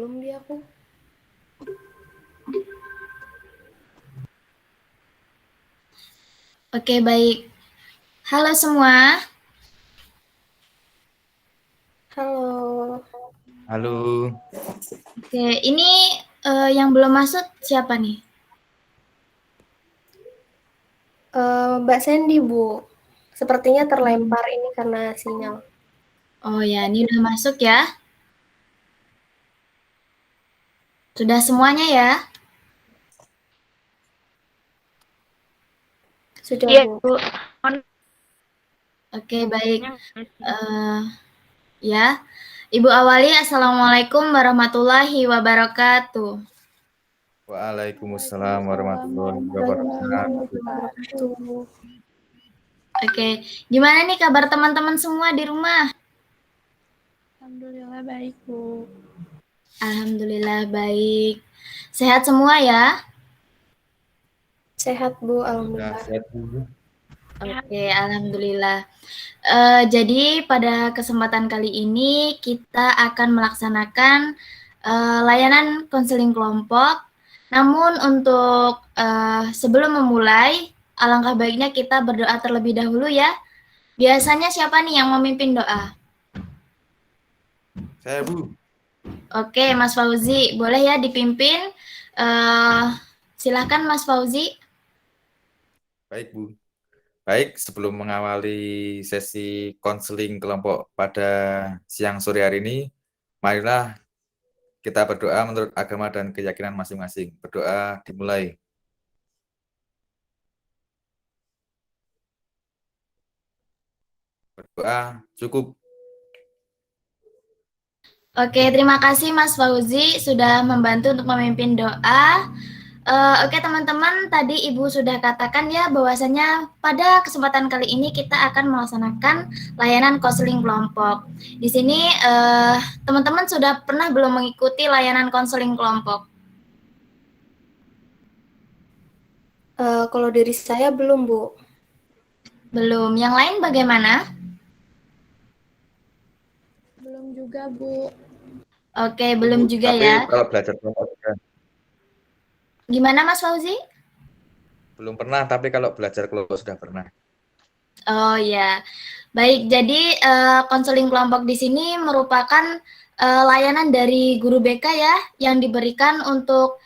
Belum dia aku. Oke, baik. Halo semua. Halo. Halo, Oke, ini yang belum masuk siapa nih? Mbak Sandy, Bu. Sepertinya terlempar ini karena sinyal. Oh ya, ini udah masuk ya. Sudah semuanya ya? Sudah, Iya, Bu. Bu. Oke, baik. Eh, ya, Ibu awali. Assalamualaikum warahmatullahi wabarakatuh. Waalaikumsalam warahmatullahi Waalaikumsalam wabarakatuh. warahmatullahi wabarakatuh. Oke, gimana nih kabar teman-teman semua di rumah? Alhamdulillah baik, Bu. Alhamdulillah baik. Sehat semua ya? Sehat, Bu. Sudah Alhamdulillah. sehat dulu. Oke, alhamdulillah. Jadi pada kesempatan kali ini kita akan melaksanakan layanan konseling kelompok. Namun untuk sebelum memulai, alangkah baiknya kita berdoa terlebih dahulu ya. Biasanya siapa nih yang memimpin doa? Saya Bu, Oke, Mas Fauzi, boleh ya dipimpin? Eh, Silahkan Mas Fauzi. baik Bu. Baik, sebelum mengawali sesi konseling kelompok pada siang sore hari ini, marilah kita berdoa menurut agama dan keyakinan masing-masing. Berdoa dimulai. Berdoa cukup. Oke, terima kasih Mas Fauzi sudah membantu untuk memimpin doa. Oke teman-teman, tadi Ibu sudah katakan ya bahwasanya pada kesempatan kali ini kita akan melaksanakan layanan konseling kelompok. Di sini teman-teman sudah pernah belum mengikuti layanan konseling kelompok? Kalau dari saya belum, Bu. Belum. Yang lain bagaimana? Belum juga, Bu. Oke, belum juga Tapi ya. kalau belajar kelompok sudah. Gimana Mas Fauzi? Belum pernah, tapi kalau belajar kelompok sudah pernah. Oh ya, baik. Jadi konseling kelompok di sini merupakan layanan dari guru BK ya yang diberikan untuk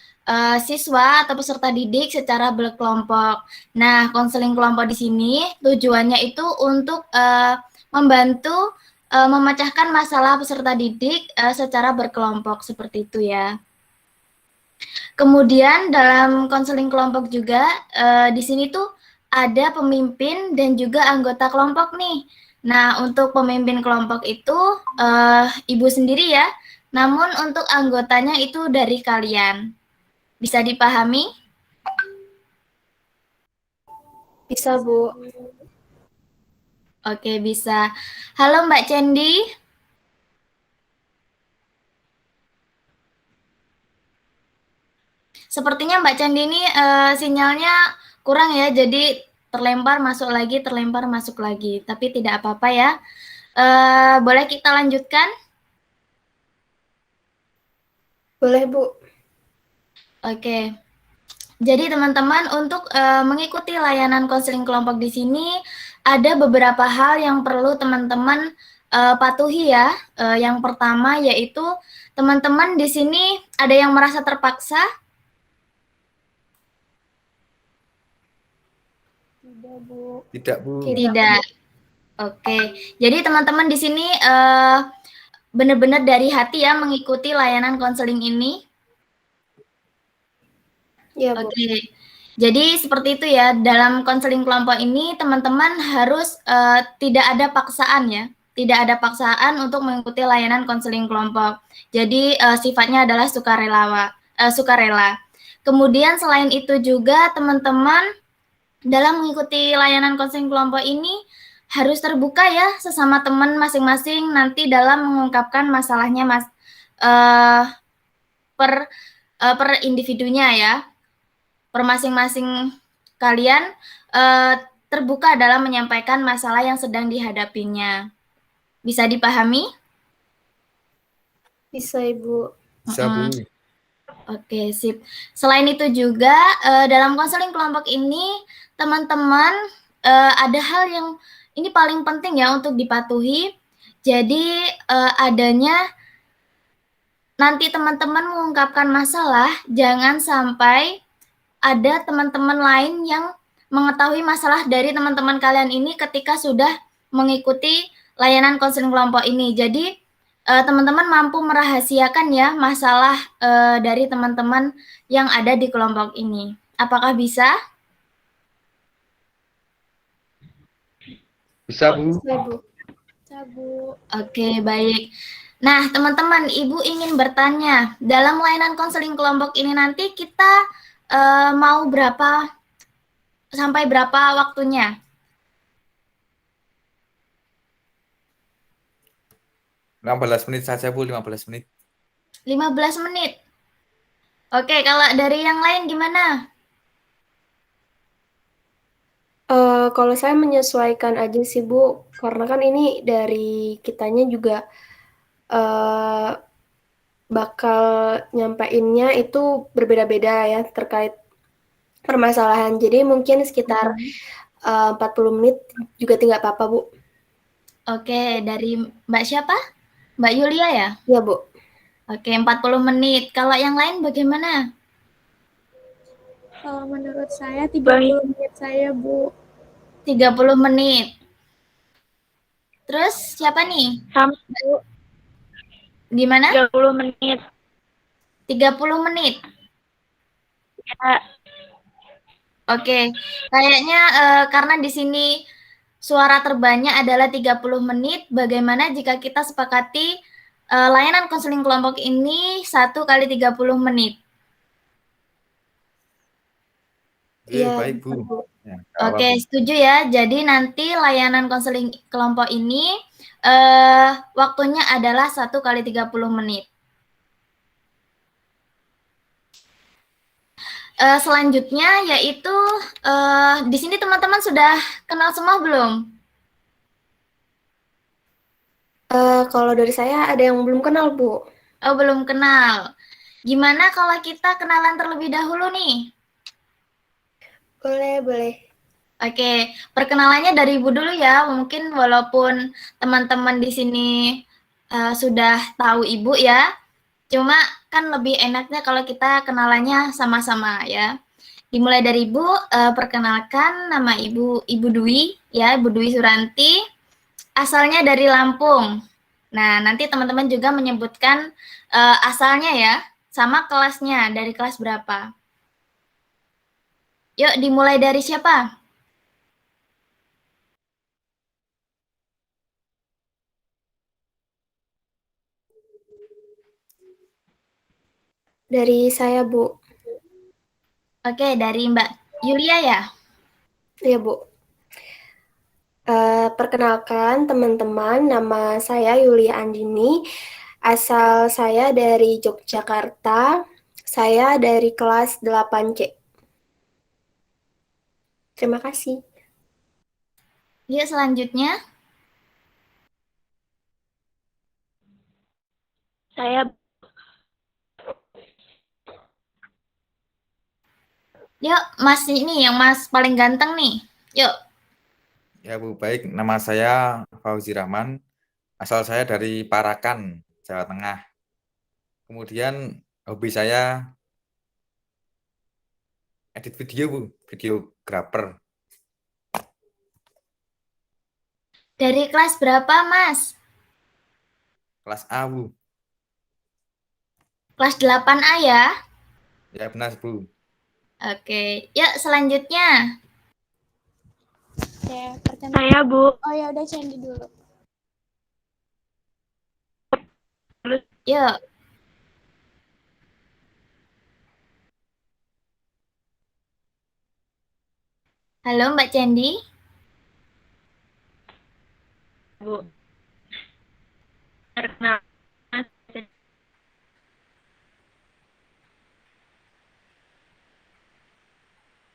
siswa atau peserta didik secara berkelompok. Nah, konseling kelompok di sini tujuannya itu untuk membantu memecahkan masalah peserta didik secara berkelompok seperti itu ya. Kemudian dalam konseling kelompok juga di sini tuh ada pemimpin dan juga anggota kelompok nih. Nah, untuk pemimpin kelompok itu Ibu sendiri ya. Namun untuk anggotanya itu dari kalian. Bisa dipahami? Bisa, Bu. Oke, bisa. Halo Mbak Cendi. Sepertinya Mbak Cendi ini sinyalnya kurang ya, jadi terlempar masuk lagi. Tapi tidak apa-apa ya. Boleh kita lanjutkan? Boleh, Bu. Oke. Jadi teman-teman untuk mengikuti layanan konseling kelompok di sini ada beberapa hal yang perlu teman-teman patuhi ya. Yang pertama yaitu teman-teman di sini ada yang merasa terpaksa? Tidak, Bu. Tidak Bu. Tidak. Oke. Jadi teman-teman di sini benar-benar dari hati ya mengikuti layanan konseling ini. Iya, Bu. Oke. Jadi seperti itu ya, dalam konseling kelompok ini teman-teman harus tidak ada paksaan ya, tidak ada paksaan untuk mengikuti layanan konseling kelompok. Jadi sifatnya adalah sukarela. Kemudian selain itu juga teman-teman dalam mengikuti layanan konseling kelompok ini harus terbuka ya sesama teman masing-masing nanti dalam mengungkapkan masalahnya per individunya ya. Per masing-masing kalian terbuka dalam menyampaikan masalah yang sedang dihadapinya. Bisa dipahami? Bisa, Ibu. Bisa, Bu. Oke, sip. Selain itu juga dalam konseling kelompok ini teman-teman ada hal yang ini paling penting ya untuk dipatuhi. Jadi adanya nanti teman-teman mengungkapkan masalah, jangan sampai ada teman-teman lain yang mengetahui masalah dari teman-teman kalian ini ketika sudah mengikuti layanan konseling kelompok ini. Jadi teman-teman mampu merahasiakan ya masalah dari teman-teman yang ada di kelompok ini. Apakah bisa? Bisa, Bu. Bisa, Bu. Bisa, Bu. Oke, baik. Nah, teman-teman, Ibu ingin bertanya, dalam layanan konseling kelompok ini nanti kita mau berapa sampai berapa waktunya? 15 menit saja, Bu. 15 menit. 15 menit. Oke, kalau dari yang lain gimana? Kalau saya menyesuaikan aja sih, Bu, karena kan ini dari kitanya juga bakal nyampainnya itu berbeda-beda ya terkait permasalahan. Jadi mungkin sekitar 40 menit juga tidak apa-apa, Bu. Oke, dari Mbak siapa? Mbak Yulia ya? Iya, Bu. Oke, 40 menit. Kalau yang lain bagaimana? Kalau menurut saya 30 menit saya, Bu. 30 menit. Terus siapa nih? Sama, Bu. Gimana? 30 menit. 30 menit. Ya, Oke, kayaknya karena di sini suara terbanyak adalah 30 menit, bagaimana jika kita sepakati layanan konseling kelompok ini 1 kali 30 menit? Iya, Baik, bisa, Bu. Bu. Ya, nggak apa-apa, Oke, Bu. setuju ya. Jadi nanti layanan konseling kelompok ini waktunya adalah 1 kali 30 menit. Selanjutnya yaitu di sini teman-teman sudah kenal semua belum? Kalau dari saya ada yang belum kenal, Bu. Oh, belum kenal. Gimana kalau kita kenalan terlebih dahulu nih? Boleh, boleh. Oke, perkenalannya dari Ibu dulu ya. Mungkin walaupun teman-teman di sini sudah tahu Ibu ya, cuma kan lebih enaknya kalau kita kenalannya sama-sama ya. Dimulai dari Ibu, perkenalkan nama Ibu Dwi ya, Ibu Dwi Suranti, asalnya dari Lampung. Nah, nanti teman-teman juga menyebutkan asalnya ya, sama kelasnya, dari kelas berapa. Yuk, dimulai dari siapa? Dari saya, Bu. Oke, dari Mbak Yulia ya? Iya, Bu. Perkenalkan teman-teman, nama saya Yulia Andini. Asal saya dari Yogyakarta. Saya dari kelas 8C. Terima kasih. Yuk, selanjutnya. saya Yuk, Mas ini yang Mas paling ganteng nih. Yuk. Ya, Bu. Baik, nama saya Fauzi Rahman. Asal saya dari Parakan, Jawa Tengah. Kemudian hobi saya edit video, Bu. Videografer. Dari kelas berapa, Mas? Kelas A, Bu. Kelas 8A ya? Ya, benar, Bu. Oke, yuk selanjutnya. Oke, perkenalkan. saya Bu. Oh ya udah Candy dulu. Yuk. Halo Mbak Candy. Bu. Perkenalkan,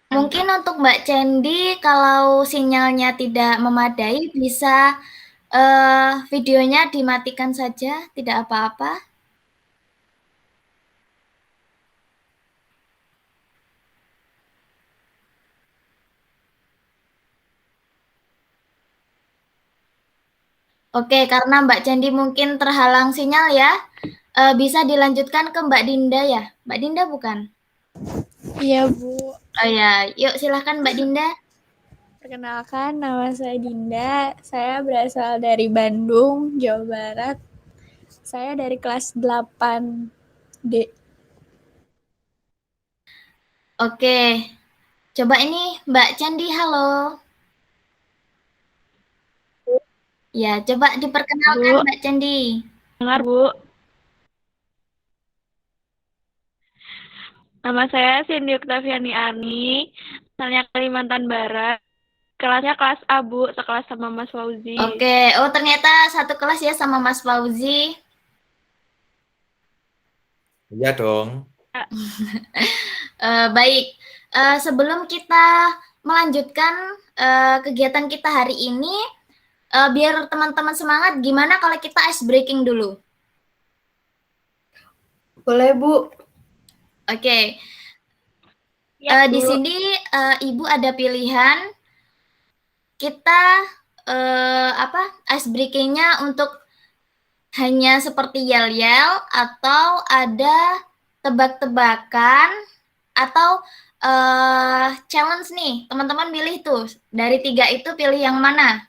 Mungkin untuk Mbak Candy, kalau sinyalnya tidak memadai, bisa videonya dimatikan saja, tidak apa-apa. Oke, karena Mbak Candi mungkin terhalang sinyal ya, bisa dilanjutkan ke Mbak Dinda ya? Mbak Dinda bukan? Iya, Bu. Oh ya, yuk silahkan Mbak Dinda. Perkenalkan, nama saya Dinda. Saya berasal dari Bandung, Jawa Barat. Saya dari kelas 8D. Oke, coba ini Mbak Candi, halo. Ya, coba diperkenalkan Bu, Mbak Candi. dengar Bu. Nama saya Cindy Oktaviani Ani, asalnya Kalimantan Barat. Kelasnya kelas A, Bu, sekelas sama Mas Fauzi. Oke, oh ternyata satu kelas ya sama Mas Fauzi. Iya dong. Baik, sebelum kita melanjutkan kegiatan kita hari ini, biar teman-teman semangat, gimana kalau kita ice breaking dulu? Boleh, Bu. Oke, Ya, di Bu. sini Ibu ada pilihan. Kita ice breaking-nya untuk hanya seperti yel-yel atau ada tebak-tebakan atau challenge nih. Teman-teman pilih tuh. Dari 3 itu pilih yang mana?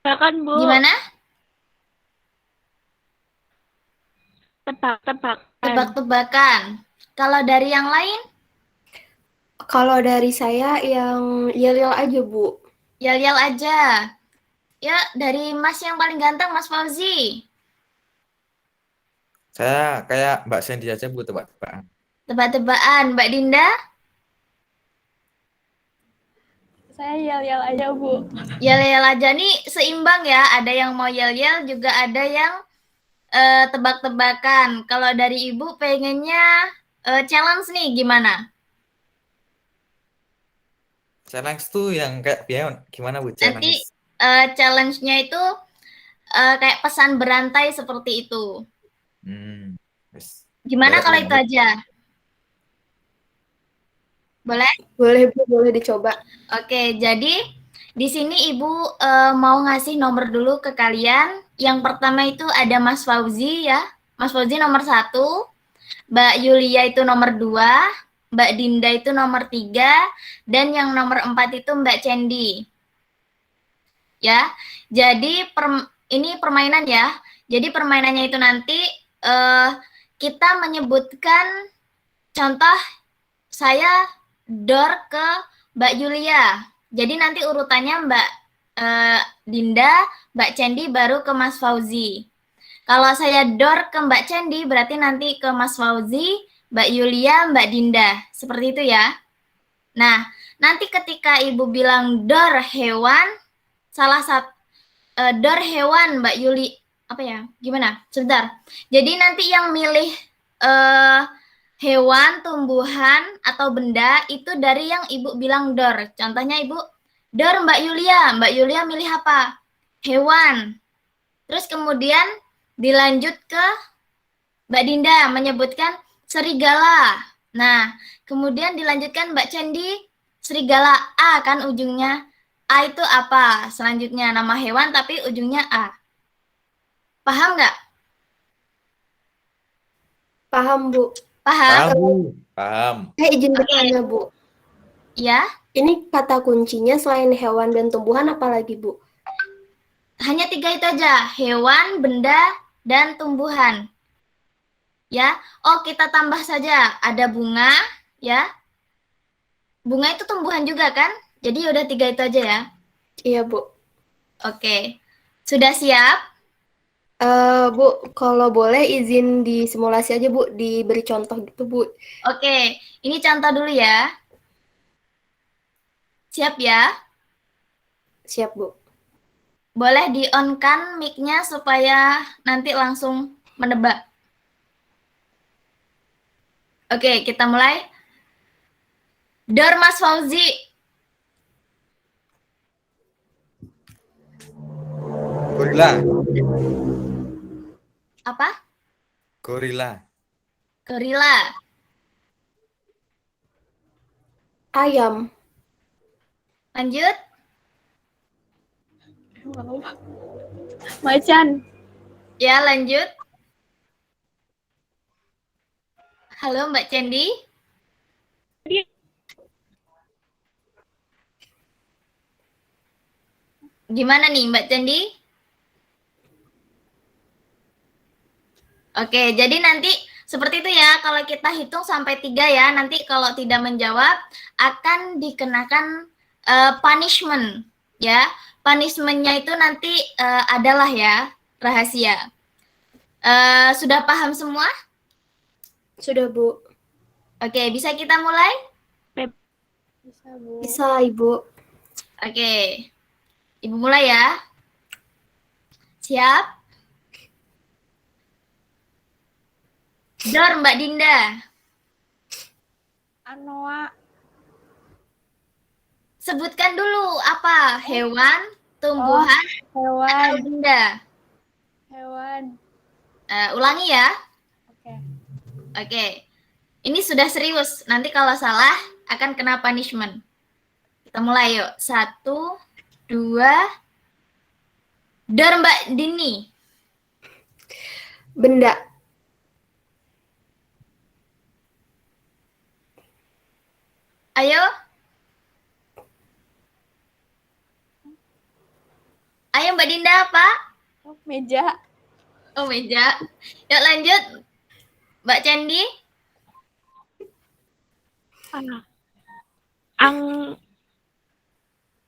Silakan, Bu. Gimana? Tebak-tebakan. Tebak-tebakan. Kalau dari yang lain? Kalau dari saya yang yel-yel aja, Bu. Yel-yel aja. Ya, dari Mas yang paling ganteng, Mas Fauzi. Saya kayak Mbak Sandy aja Bu, tebak-tebakan. Tebak-tebakan. Mbak Dinda? Saya yel-yel aja, Bu. Yel-yel aja nih seimbang ya. Ada yang mau yel-yel, juga ada yang tebak-tebakan. Kalau dari Ibu pengennya challenge nih, gimana? Challenge tuh yang kayak gimana Bu Nanti challenge? challenge-nya itu kayak pesan berantai seperti itu. Wes. Gimana Boleh, kalau Bu. itu aja? Boleh? Boleh, Bu, boleh dicoba. Oke, jadi di sini Ibu mau ngasih nomor dulu ke kalian. Yang pertama itu ada Mas Fauzi ya. Mas Fauzi nomor 1, Mbak Yulia itu nomor 2, Mbak Dinda itu nomor 3, dan yang nomor 4 itu Mbak Cendi. Ya, jadi ini permainan ya. Jadi permainannya itu nanti kita menyebutkan contoh saya door ke Mbak Yulia. Jadi nanti urutannya Mbak Dinda, Mbak Cendi, baru ke Mas Fauzi. Kalau saya door ke Mbak Cendi, berarti nanti ke Mas Fauzi, Mbak Yulia, Mbak Dinda. Seperti itu ya. Nah, nanti ketika Ibu bilang door hewan, salah satu door hewan Mbak Yuli, apa ya? Gimana? Sebentar. Jadi nanti yang milih hewan, tumbuhan, atau benda itu dari yang Ibu bilang door. Contohnya Ibu, door Mbak Yulia. Mbak Yulia milih apa? Hewan. Terus kemudian dilanjut ke Mbak Dinda menyebutkan serigala. Nah, kemudian dilanjutkan Mbak Cendi, serigala A kan ujungnya. A itu apa? Selanjutnya nama hewan tapi ujungnya A. Paham nggak? Paham, Bu. Paham? Paham, Bu. Paham. Saya izin bertanya, Bu. Ya, Ini kata kuncinya selain hewan dan tumbuhan apa lagi, Bu? hanya 3 itu aja. Hewan, benda, dan tumbuhan. Ya, oh kita tambah saja. Ada bunga, ya. Bunga itu tumbuhan juga kan? Jadi udah 3 itu aja ya. Iya, Bu. Oke. Sudah siap? Bu, kalau boleh izin disimulasi aja, Bu. Diberi contoh gitu, Bu. Oke, ini contoh dulu ya. Siap ya? Siap, Bu. Boleh di-on-kan mic-nya supaya nanti langsung menebak. Oke, kita mulai. Door Mas Fauzi. Gorila. Apa? Gorila. Gorila. Ayam. Lanjut. Macan. Ya, lanjut. Halo Mbak Cendi. Gimana nih Mbak Cendi? Oke, jadi nanti seperti itu ya, kalau kita hitung sampai 3 ya, nanti kalau tidak menjawab akan dikenakan punishment ya. Punishment-nya itu nanti adalah ya, rahasia. Sudah paham semua? Sudah, Bu. Oke, bisa kita mulai? Bisa, Bu. Bisa, Ibu. Oke, Ibu mulai ya. Siap? Dor, Mbak Dinda. Anoa. Sebutkan dulu apa? Hewan, tumbuhan, Hewan. atau benda? Hewan. Ulangi ya. Oke. Oke. Ini sudah serius. Nanti kalau salah akan kena punishment. Kita mulai yuk. 1, 2. Dor, Mbak Dini. Benda. Ayo. Ayo Mbak Dinda apa? Oh, meja. Oh, meja. Yuk lanjut. Mbak Cendi.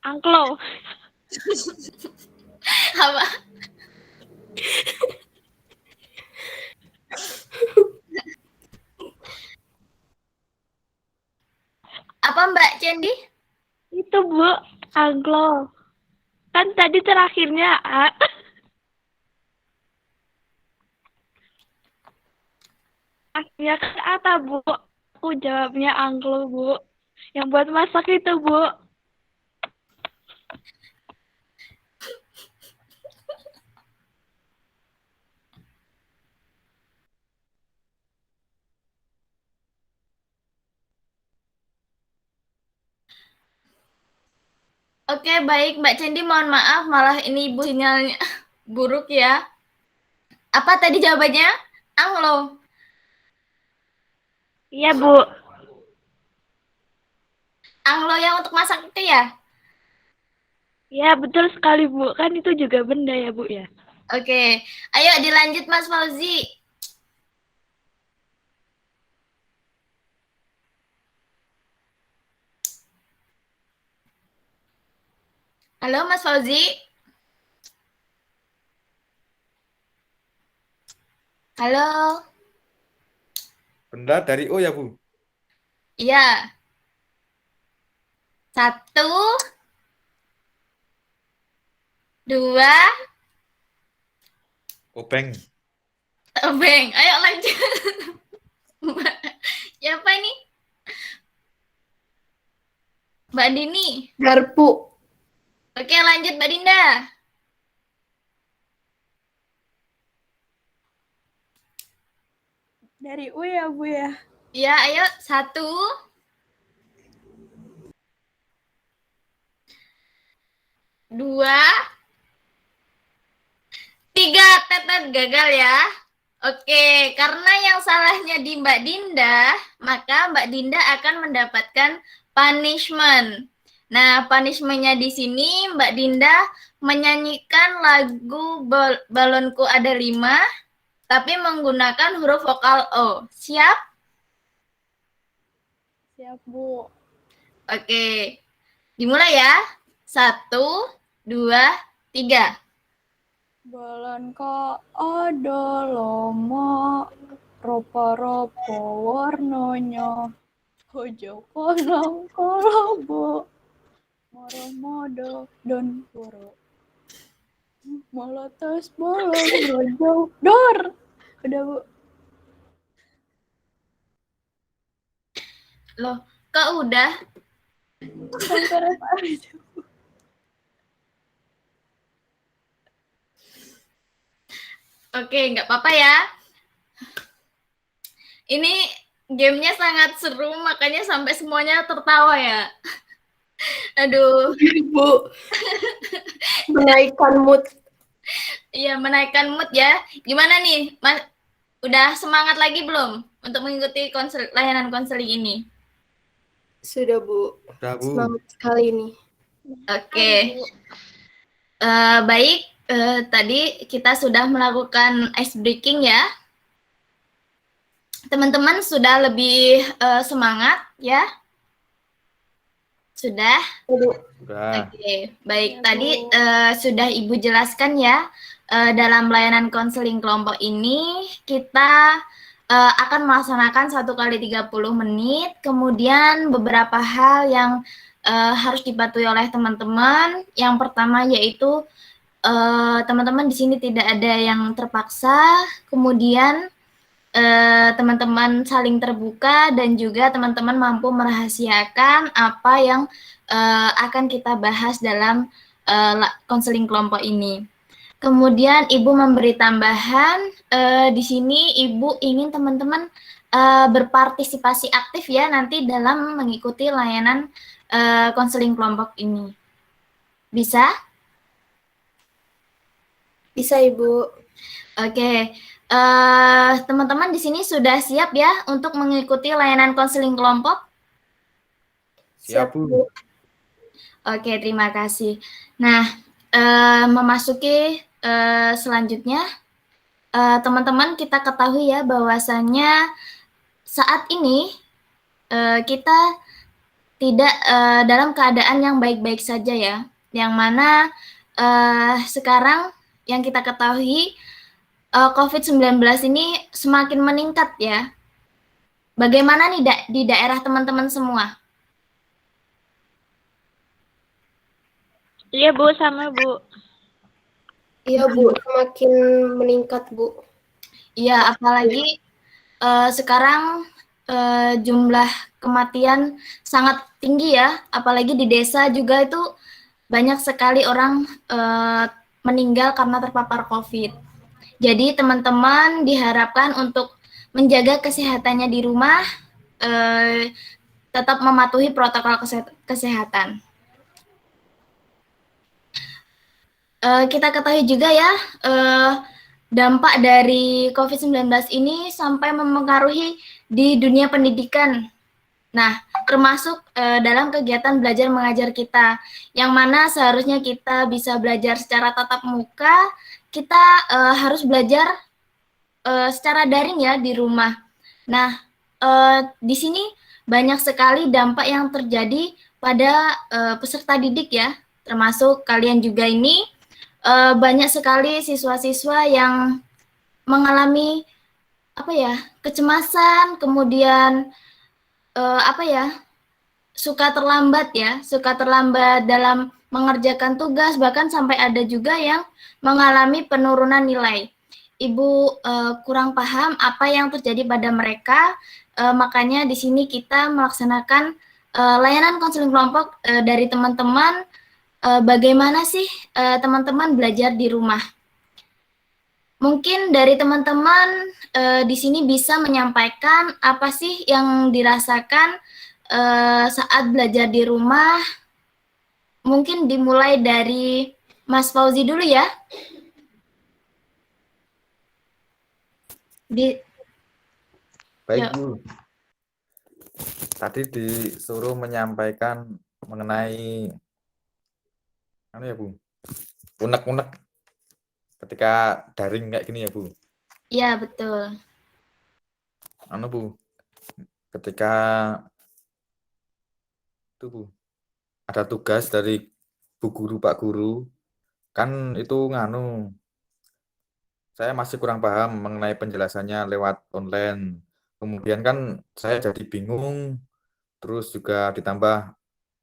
Angklo. Apa? Apa Mbak Cendi? Itu Bu, angklo. Kan tadi terakhirnya A. Akhirnya kan A, Bu. Aku jawabnya angklo, Bu. Yang buat masak itu, Bu. Oke, baik Mbak Cendi, mohon maaf malah ini Ibu sinyalnya buruk ya. Apa tadi jawabannya? Anglo. Iya, Bu. Anglo yang untuk masak itu ya? Ya, betul sekali, Bu. Kan itu juga benda ya, Bu ya. Oke. Ayo dilanjut Mas Fauzi. Halo Mas Fauzi. Halo. Benda dari O ya, Bu? Iya. 1, 2. Obeng. Obeng. Ayo lanjut. Siapa ini? Mbak Dini. Garpu. Oke, lanjut Mbak Dinda. Dari U ya, Bu ya. Ya, ayo. 1, 2, 3. Tetet gagal ya. Oke, karena yang salahnya di Mbak Dinda, maka Mbak Dinda akan mendapatkan punishment. Nah, punishment-nya di sini Mbak Dinda menyanyikan lagu Balonku Ada 5, tapi menggunakan huruf vokal O. Siap? Siap, Bu. Oke, dimulai ya. 1, 2, 3. Bolon ko odolomo ropo-ropo warnonyo hojo kolong kolobo moro-modo don puro molotos bolong rojo dor. Udah, Bu. Loh, kok udah? Sampai apa aja. Oke, nggak apa-apa ya. Ini gamenya sangat seru, makanya sampai semuanya tertawa ya. Aduh, Bu, menaikkan mood. iya menaikkan mood ya. Gimana nih, Mas? Udah semangat lagi belum untuk mengikuti layanan konseling ini? Sudah, Bu. Udah, Bu. Semangat sekali ini. Oke. Baik, tadi kita sudah melakukan ice breaking ya. Teman-teman sudah lebih semangat ya? Sudah? Udah. Oke, baik. Tadi sudah Ibu jelaskan ya, dalam layanan konseling kelompok ini kita akan melaksanakan 1 kali 30 menit, kemudian beberapa hal yang harus dipatuhi oleh teman-teman. Yang pertama yaitu teman-teman di sini tidak ada yang terpaksa, kemudian teman-teman saling terbuka dan juga teman-teman mampu merahasiakan apa yang akan kita bahas dalam konseling kelompok ini. Kemudian Ibu memberi tambahan, di sini Ibu ingin teman-teman berpartisipasi aktif ya nanti dalam mengikuti layanan konseling kelompok ini. Bisa? Bisa, Ibu. Oke. Teman-teman di sini sudah siap ya untuk mengikuti layanan konseling kelompok? Siap, Bu. Oke, terima kasih. Nah, memasuki selanjutnya, teman-teman kita ketahui ya bahwasannya saat ini kita tidak dalam keadaan yang baik-baik saja ya, yang mana sekarang yang kita ketahui COVID-19 ini semakin meningkat ya. Bagaimana nih di daerah teman-teman semua? Iya, Bu, sama, Bu. Iya, Bu, semakin meningkat, Bu. Iya, apalagi sekarang jumlah kematian sangat tinggi ya, apalagi di desa juga itu banyak sekali orang meninggal karena terpapar COVID. Jadi teman-teman diharapkan untuk menjaga kesehatannya di rumah, tetap mematuhi protokol kesehatan. Kita ketahui juga ya, dampak dari COVID-19 ini sampai mempengaruhi di dunia pendidikan. Nah, termasuk dalam kegiatan belajar mengajar kita, yang mana seharusnya kita bisa belajar secara tatap muka, kita harus belajar secara daring ya di rumah. Nah, di sini banyak sekali dampak yang terjadi pada peserta didik ya, termasuk kalian juga ini. Banyak sekali siswa-siswa yang mengalami kecemasan, kemudian suka terlambat dalam mengerjakan tugas, bahkan sampai ada juga yang mengalami penurunan nilai. Ibu kurang paham apa yang terjadi pada mereka, makanya di sini kita melaksanakan layanan konseling kelompok dari teman-teman. Bagaimana sih teman-teman belajar di rumah? Mungkin dari teman-teman di sini bisa menyampaikan apa sih yang dirasakan saat belajar di rumah. Mungkin dimulai dari Mas Fauzi dulu ya. Baik, Bu. Tadi disuruh menyampaikan mengenai ya, Bu? Unek-unek ketika daring kayak gini ya, Bu? Iya, betul. Bu, ketika itu, Bu, ada tugas dari Bu Guru, Pak Guru, kan itu saya masih kurang paham mengenai penjelasannya lewat online. Kemudian kan saya jadi bingung, terus juga ditambah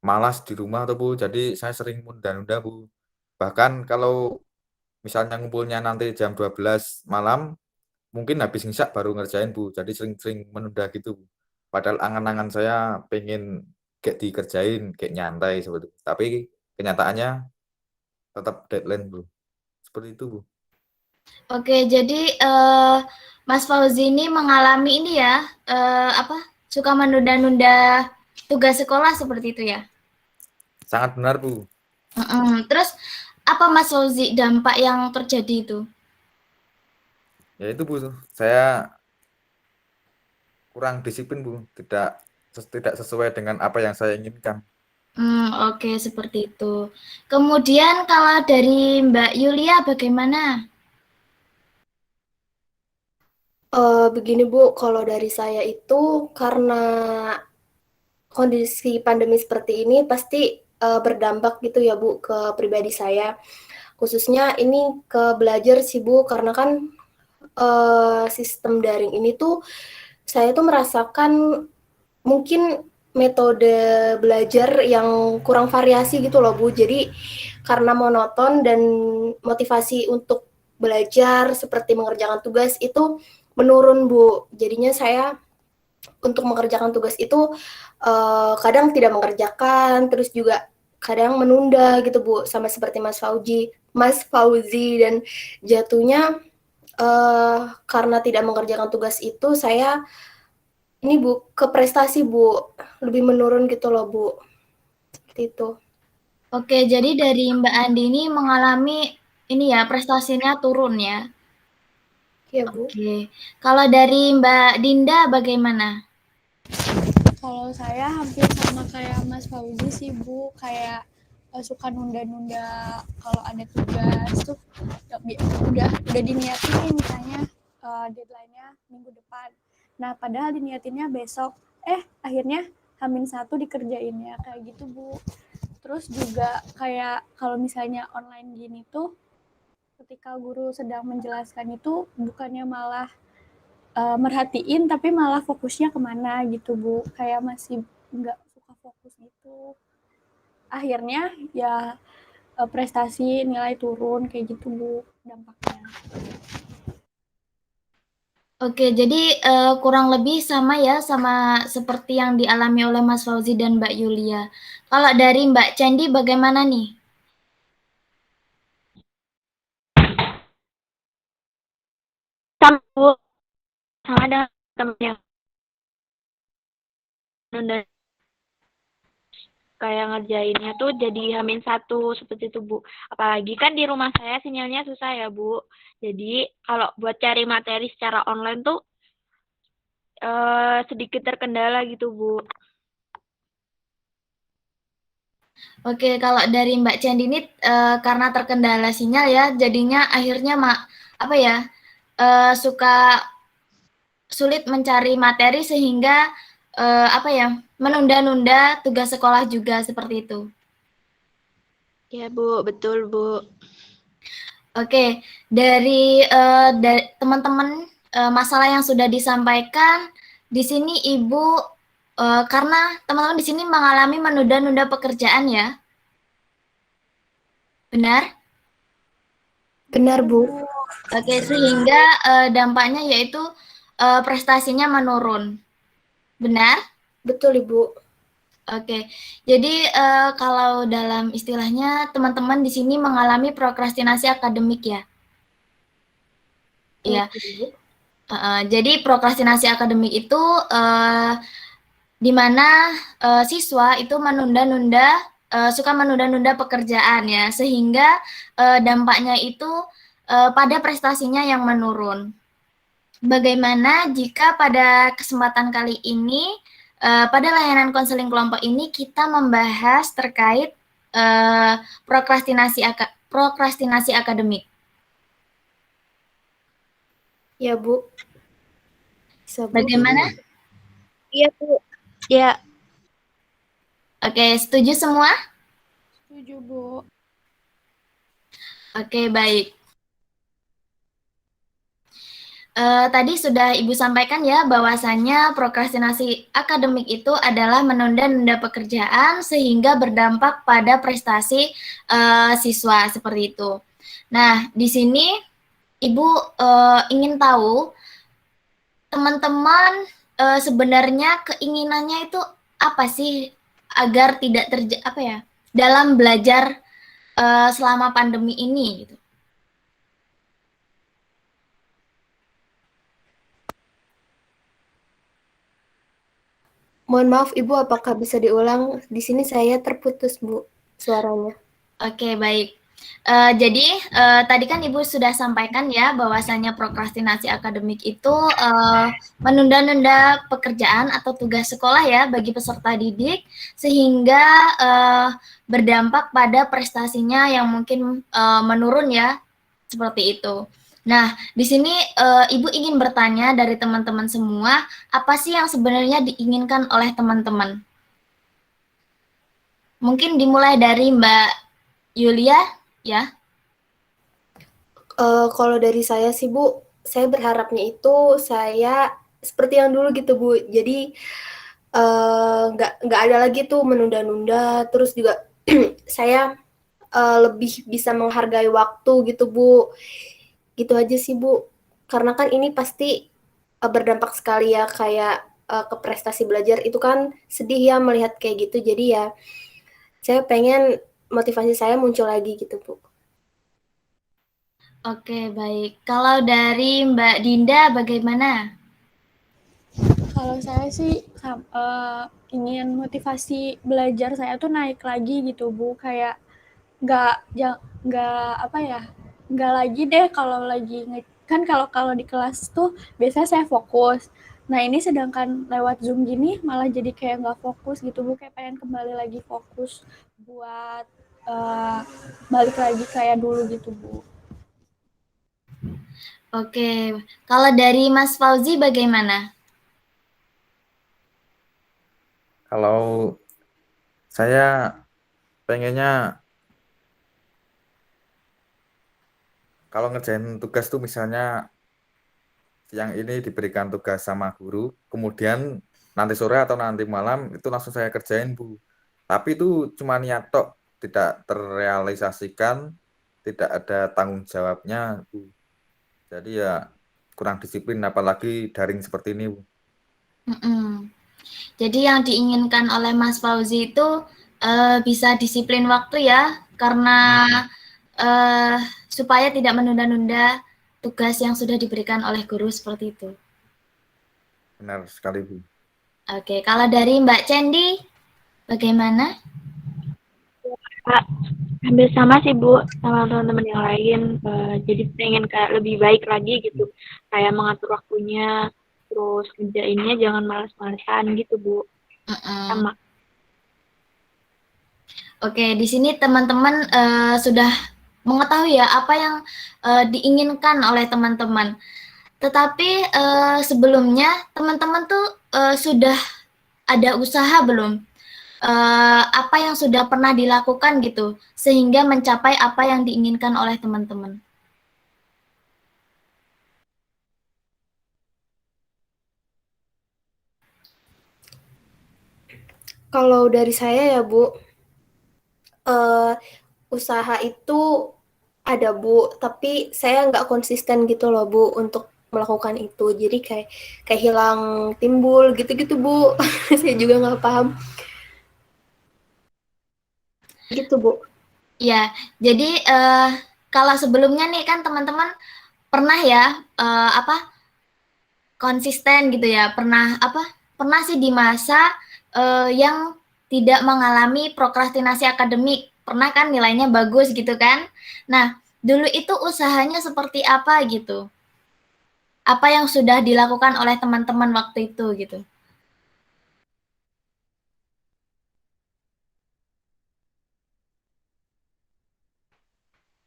malas di rumah tuh, Bu. Jadi saya sering menunda-nunda, Bu. Bahkan kalau misalnya ngumpulnya nanti jam 12 malam, mungkin habis ngisak baru ngerjain, Bu. Jadi sering-sering menunda gitu, Bu. Padahal angan-angan saya pengen kayak dikerjain, kayak nyantai seperti itu. Tapi kenyataannya tetap deadline, Bu. Seperti itu, Bu. Oke, jadi Mas Fauzi ini mengalami ini ya, suka menunda-nunda tugas sekolah seperti itu ya? Sangat benar, Bu. Terus apa Mas Fauzi dampak yang terjadi itu? Ya itu, Bu. Saya kurang disiplin, Bu. Tidak sesuai dengan apa yang saya inginkan. Oke, seperti itu. Kemudian kalau dari Mbak Yulia bagaimana? Begini Bu, kalau dari saya itu karena kondisi pandemi seperti ini pasti berdampak gitu ya Bu ke pribadi saya. Khususnya ini ke belajar sih Bu, karena kan sistem daring ini tuh saya tuh merasakan mungkin metode belajar yang kurang variasi gitu loh Bu. Jadi karena monoton dan motivasi untuk belajar seperti mengerjakan tugas itu menurun Bu. Jadinya saya untuk mengerjakan tugas itu kadang tidak mengerjakan, terus juga kadang menunda gitu Bu, sama seperti Mas Fauzi dan jatuhnya karena tidak mengerjakan tugas itu saya ini Bu ke prestasi Bu lebih menurun gitu loh Bu, seperti itu. Oke, jadi dari Mbak Andi ini mengalami ini ya prestasinya turun ya. Iya Bu. Oke, kalau dari Mbak Dinda bagaimana? Kalau saya hampir sama kayak Mas Fauzi sih Bu, kayak suka nunda-nunda kalau ada tugas tuh udah diniatin nih misalnya deadline-nya minggu depan. Nah, padahal diniatinnya besok. Akhirnya H-1 dikerjainnya kayak gitu, Bu. Terus juga kayak kalau misalnya online gini tuh ketika guru sedang menjelaskan itu bukannya malah merhatiin tapi malah fokusnya kemana gitu Bu, kayak masih nggak suka fokus gitu, akhirnya ya prestasi nilai turun kayak gitu Bu dampaknya. Oke, jadi kurang lebih sama ya sama seperti yang dialami oleh Mas Fauzi dan Mbak Yulia. Kalau dari Mbak Candi bagaimana nih? Sama Bu, sama dengan temen yang nunda kayak ngerjainnya tuh jadi H-1 seperti itu Bu. Apalagi kan di rumah saya sinyalnya susah ya Bu. Jadi kalau buat cari materi secara online tuh sedikit terkendala gitu Bu. Oke, kalau dari Mbak Candi ini karena terkendala sinyal ya, jadinya akhirnya apa ya suka sulit mencari materi sehingga apa ya menunda-nunda tugas sekolah juga seperti itu. Ya Bu, betul Bu. Oke, dari teman-teman masalah yang sudah disampaikan di sini Ibu karena teman-teman di sini mengalami menunda-nunda pekerjaan ya, benar? Benar Bu. Oke, sehingga dampaknya yaitu prestasinya menurun, benar? Betul Ibu. Oke, jadi kalau dalam istilahnya teman-teman di sini mengalami prokrastinasi akademik ya. Iya. Ibu. Jadi prokrastinasi akademik itu di mana siswa itu suka menunda-nunda pekerjaan ya, sehingga dampaknya itu pada prestasinya yang menurun. Bagaimana jika pada kesempatan kali ini pada layanan konseling kelompok ini kita membahas terkait prokrastinasi akademik. Ya Bu. Bisa Bu. Bagaimana? Iya Bu. Ya. Oke, setuju semua? Setuju Bu. Oke, baik. Tadi sudah Ibu sampaikan ya bahwasannya prokrastinasi akademik itu adalah menunda-nunda pekerjaan sehingga berdampak pada prestasi siswa seperti itu. Nah, di sini Ibu ingin tahu teman-teman sebenarnya keinginannya itu apa sih agar tidak dalam belajar selama pandemi ini gitu. Mohon maaf Ibu, apakah bisa diulang? Di sini saya terputus Bu. suaranya. Oke, baik. Jadi tadi kan Ibu sudah sampaikan ya bahwasanya prokrastinasi akademik itu menunda-nunda pekerjaan atau tugas sekolah ya bagi peserta didik sehingga berdampak pada prestasinya yang mungkin menurun ya seperti itu. Nah, di sini Ibu ingin bertanya dari teman-teman semua, apa sih yang sebenarnya diinginkan oleh teman-teman? Mungkin dimulai dari Mbak Yulia, ya. Kalau dari saya sih Bu, saya berharapnya itu saya seperti yang dulu gitu Bu. Jadi nggak ada lagi tuh menunda-nunda. Terus juga saya lebih bisa menghargai waktu gitu Bu. Gitu aja sih Bu. Karena kan ini pasti berdampak sekali ya kayak ke prestasi belajar itu kan sedih ya melihat kayak gitu. Jadi ya saya pengen motivasi saya muncul lagi gitu Bu. Oke, baik. Kalau dari Mbak Dinda bagaimana? Kalau saya sih ingin motivasi belajar saya tuh naik lagi gitu Bu, kayak nggak apa ya, nggak lagi deh kalau lagi kan kalau kalau di kelas tuh biasanya saya fokus. Nah ini sedangkan lewat Zoom gini malah jadi kayak nggak fokus gitu Bu, kayak pengen kembali lagi fokus buat balik lagi kayak dulu gitu Bu. Oke, kalau dari Mas Fauzi bagaimana? Kalau saya pengennya kalau ngerjain tugas tuh misalnya siang ini diberikan tugas sama guru, kemudian nanti sore atau nanti malam itu langsung saya kerjain, Bu. Tapi itu cuma niat tok, tidak terrealisasikan, tidak ada tanggung jawabnya, Bu. Jadi ya kurang disiplin, apalagi daring seperti ini, Bu. Mm-mm. Jadi yang diinginkan oleh Mas Fauzi itu bisa disiplin waktu ya, karena eh, supaya tidak menunda-nunda tugas yang sudah diberikan oleh guru seperti itu. Benar sekali, Bu. Oke, kalau dari Mbak Cendi bagaimana? Kak, hampir sama sih Bu sama teman-teman yang lain. Jadi pengen kayak lebih baik lagi gitu, kayak mengatur waktunya, terus kerjainnya jangan malas-malasan gitu Bu. Mm-mm. Sama. Oke, di sini teman-teman sudah mengetahui ya apa yang diinginkan oleh teman-teman. Tetapi sebelumnya teman-teman tuh sudah ada usaha belum? Apa yang sudah pernah dilakukan gitu sehingga mencapai apa yang diinginkan oleh teman-teman. Kalau dari saya ya Bu, eh, usaha itu ada Bu, tapi saya nggak konsisten gitu loh Bu untuk melakukan itu. Jadi kayak kayak hilang timbul gitu-gitu Bu. Saya juga nggak paham. Gitu Bu. Ya, jadi kalau sebelumnya nih kan teman-teman pernah ya apa konsisten gitu ya, pernah sih di masa yang tidak mengalami prokrastinasi akademik, pernah kan nilainya bagus gitu kan. Nah, dulu itu usahanya seperti apa gitu? Apa yang sudah dilakukan oleh teman-teman waktu itu gitu?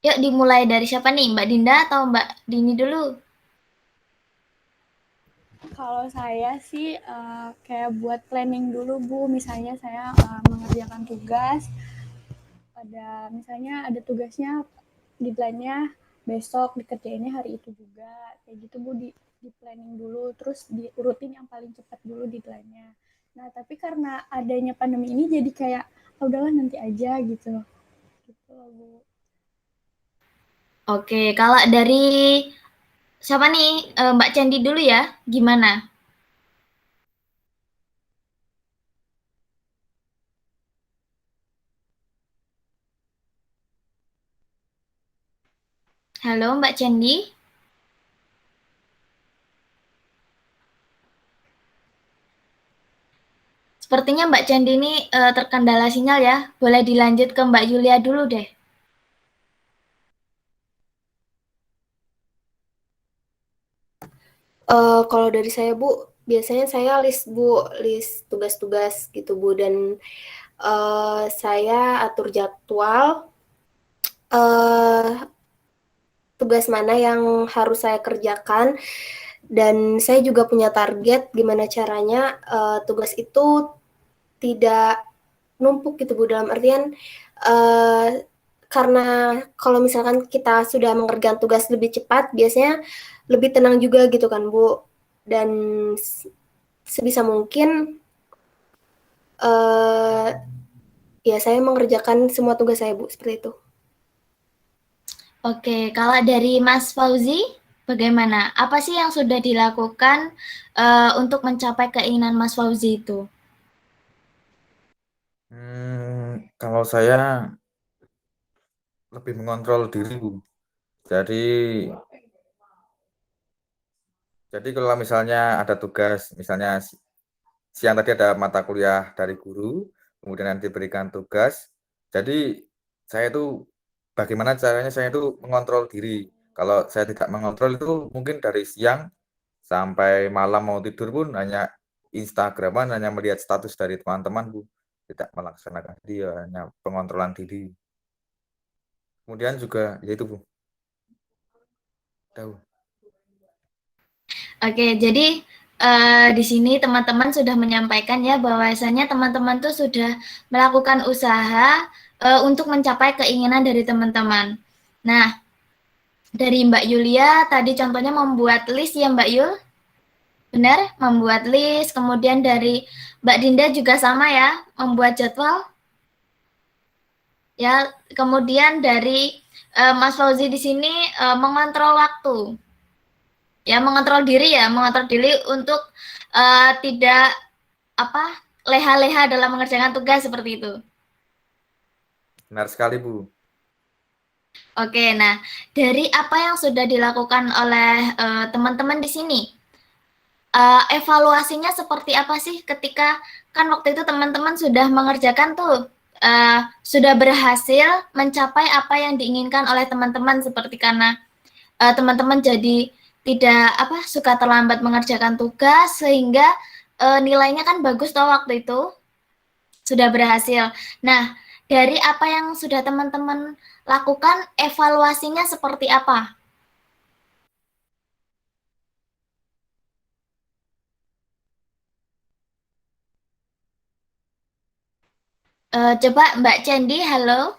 Yuk dimulai dari siapa nih, Mbak Dinda atau Mbak Dini dulu? Kalau saya sih kayak buat planning dulu Bu, misalnya saya mengerjakan tugas, misalnya ada tugasnya deadline-nya besok, dikerjainnya hari itu juga, kayak gitu Bu, di planning dulu, terus diurutin yang paling cepat dulu deadline-nya. Nah tapi karena adanya pandemi ini jadi kayak udahlah nanti aja gitu loh Bu. Oke, kalau dari siapa nih, Mbak Candi dulu ya, gimana? Halo Mbak Candi? Sepertinya Mbak Cendi ini terkendala sinyal ya. Boleh dilanjut ke Mbak Yulia dulu deh. Kalau dari saya Bu, biasanya saya list tugas-tugas gitu Bu, dan saya atur jadwal tugas mana yang harus saya kerjakan, dan saya juga punya target gimana caranya tugas itu tidak numpuk gitu Bu, dalam artian karena kalau misalkan kita sudah mengerjakan tugas lebih cepat, biasanya lebih tenang juga gitu kan Bu, dan sebisa mungkin ya saya mengerjakan semua tugas saya Bu, seperti itu. Oke, kalau dari Mas Fauzi, bagaimana? Apa sih yang sudah dilakukan untuk mencapai keinginan Mas Fauzi itu? Kalau saya lebih mengontrol diri, Bu. Jadi kalau misalnya ada tugas, misalnya siang tadi ada mata kuliah dari guru, kemudian nanti berikan tugas. Jadi saya itu bagaimana caranya saya itu mengontrol diri. Kalau saya tidak mengontrol itu mungkin dari siang sampai malam mau tidur pun hanya Instagraman, hanya melihat status dari teman-teman, Bu. Tidak melaksanakan dia, hanya pengontrolan diri. Kemudian juga yaitu, Bu. Tahu. Oke, jadi di sini teman-teman sudah menyampaikan ya bahwasanya teman-teman tuh sudah melakukan usaha untuk mencapai keinginan dari teman-teman. Nah, dari Mbak Yulia tadi contohnya membuat list ya Mbak Yul? Benar, membuat list. Kemudian dari Mbak Dinda juga sama ya, membuat jadwal. Ya, kemudian dari Mas Fauzi di sini mengontrol waktu. Ya, mengontrol diri untuk tidak leha-leha dalam mengerjakan tugas seperti itu. Benar sekali, Bu. Oke, nah dari apa yang sudah dilakukan oleh teman-teman di sini, evaluasinya seperti apa sih ketika kan waktu itu teman-teman sudah mengerjakan tuh, sudah berhasil mencapai apa yang diinginkan oleh teman-teman seperti karena teman-teman jadi tidak suka terlambat mengerjakan tugas sehingga nilainya kan bagus toh waktu itu sudah berhasil. Nah, dari apa yang sudah teman-teman lakukan, evaluasinya seperti apa? Coba Mbak Cendi, halo.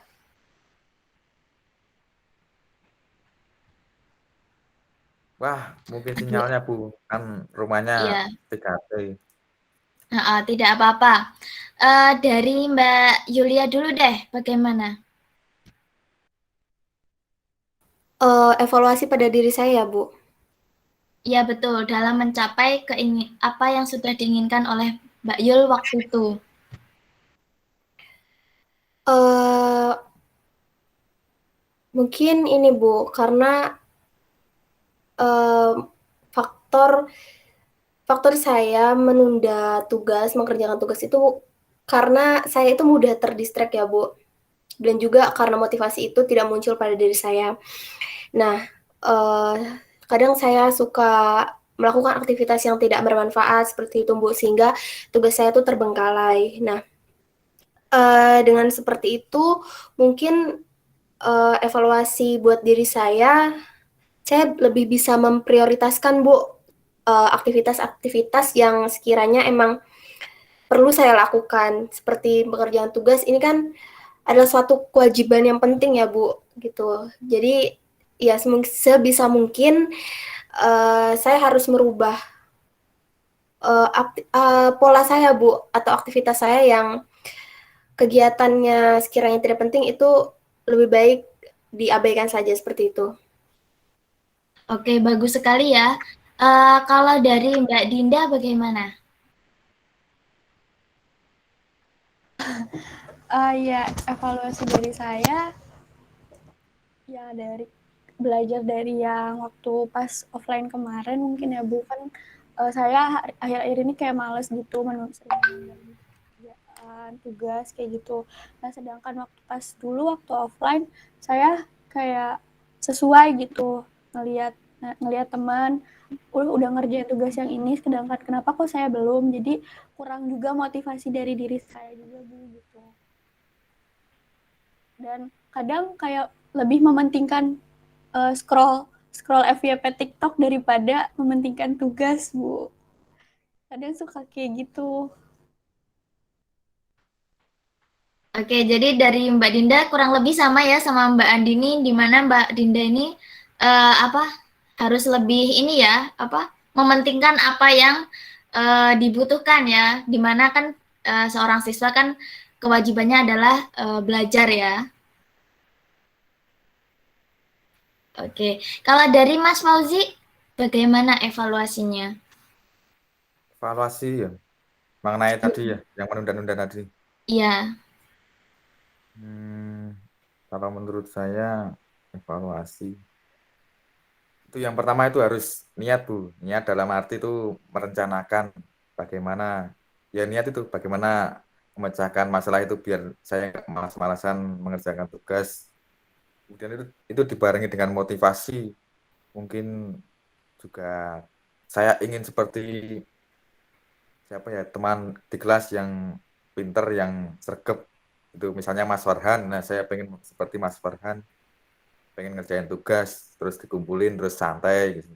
Wah, mungkin Aduh, sinyalnya, Bu. Kan rumahnya iya, 3G. tidak apa-apa. Dari Mbak Yulia dulu deh, bagaimana? Evaluasi pada diri saya Bu. Iya betul, dalam mencapai apa yang sudah diinginkan oleh Mbak Yul waktu itu. Uh, Mungkin ini Bu, karena uh, faktor faktor saya mengerjakan tugas itu karena saya itu mudah terdistract ya Bu, dan juga karena motivasi itu tidak muncul pada diri saya. Nah, uh, kadang saya suka melakukan aktivitas yang tidak bermanfaat seperti itu Bu, sehingga tugas saya itu terbengkalai. Nah, dengan seperti itu mungkin evaluasi buat diri saya lebih bisa memprioritaskan Bu aktivitas-aktivitas yang sekiranya emang perlu saya lakukan, seperti pekerjaan tugas ini kan adalah suatu kewajiban yang penting ya Bu, gitu. Jadi ya sebisa mungkin saya harus merubah pola saya Bu, atau aktivitas saya yang kegiatannya sekiranya tidak penting itu lebih baik diabaikan saja, seperti itu. Oke, bagus sekali ya. Kalau dari Mbak Dinda bagaimana? Ya, evaluasi dari saya ya dari belajar dari yang waktu pas offline kemarin mungkin ya Bu, kan saya akhir-akhir ini kayak males gitu mengerjakan tugas kayak gitu. Nah, sedangkan waktu offline saya kayak sesuai gitu ngelihat teman udah ngerjain tugas yang ini, sedangkan kenapa kok saya belum, jadi kurang juga motivasi dari diri saya juga Bu gitu. Dan kadang kayak lebih mementingkan scroll FYP TikTok daripada mementingkan tugas Bu, kadang suka kayak gitu. Oke, jadi dari Mbak Dinda kurang lebih sama ya sama Mbak Andini, di mana Mbak Dinda ini harus lebih ini ya, mementingkan apa yang dibutuhkan ya, di mana kan seorang siswa kan kewajibannya adalah belajar ya. Oke, kalau dari Mas Fauzi, bagaimana evaluasinya? Evaluasi ya, mengenai tadi ya, yang menunda-nunda tadi. Iya. Kalau menurut saya evaluasi itu yang pertama itu harus niat Bu. Niat dalam arti itu merencanakan bagaimana, ya niat itu bagaimana memecahkan masalah itu biar saya nggak malas-malasan mengerjakan tugas. Kemudian itu dibarengi dengan motivasi. Mungkin juga saya ingin seperti siapa ya, teman di kelas yang pinter, yang sergap itu, misalnya Mas Farhan. Nah, saya pengen seperti Mas Farhan, pengen ngerjain tugas terus dikumpulin terus santai gitu.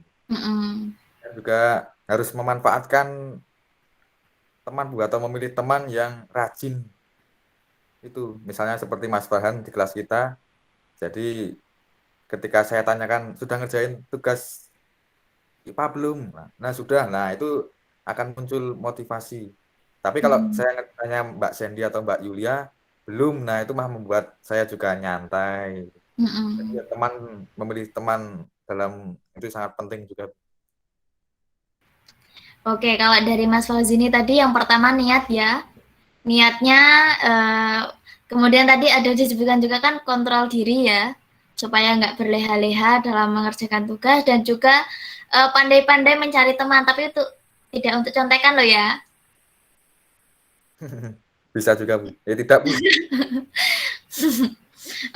Dan juga harus memanfaatkan teman Bu, atau memilih teman yang rajin. Itu misalnya seperti Mas Farhan di kelas kita. Jadi ketika saya tanyakan, sudah ngerjain tugas IPA belum? Nah sudah. Nah itu akan muncul motivasi. Tapi kalau saya tanya Mbak Sandy atau Mbak Yulia, belum. Nah itu mah membuat saya juga nyantai. Jadi ya, memilih teman dalam itu sangat penting juga. Oke, kalau dari Mas Fauzini tadi yang pertama niat ya. Niatnya, kemudian tadi ada disebutkan juga kan kontrol diri ya, supaya nggak berleha-leha dalam mengerjakan tugas, dan juga pandai-pandai mencari teman, tapi itu tidak untuk contekan loh ya. Bisa juga Bu. Ya tidak Bu.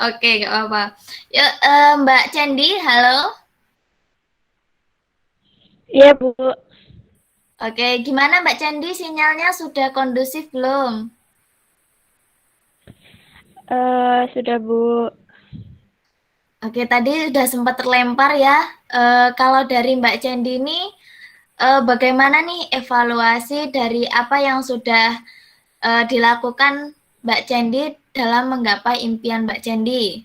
Oke, nggak apa-apa. Ya, Mbak Cendi, halo. Iya, Bu. Oke, gimana Mbak Cendi, sinyalnya sudah kondusif belum? Sudah, Bu. Oke, tadi sudah sempat terlempar ya. Kalau dari Mbak Cendi ini, bagaimana nih evaluasi dari apa yang sudah dilakukan Mbak Cendi dalam menggapai impian Mbak Cendi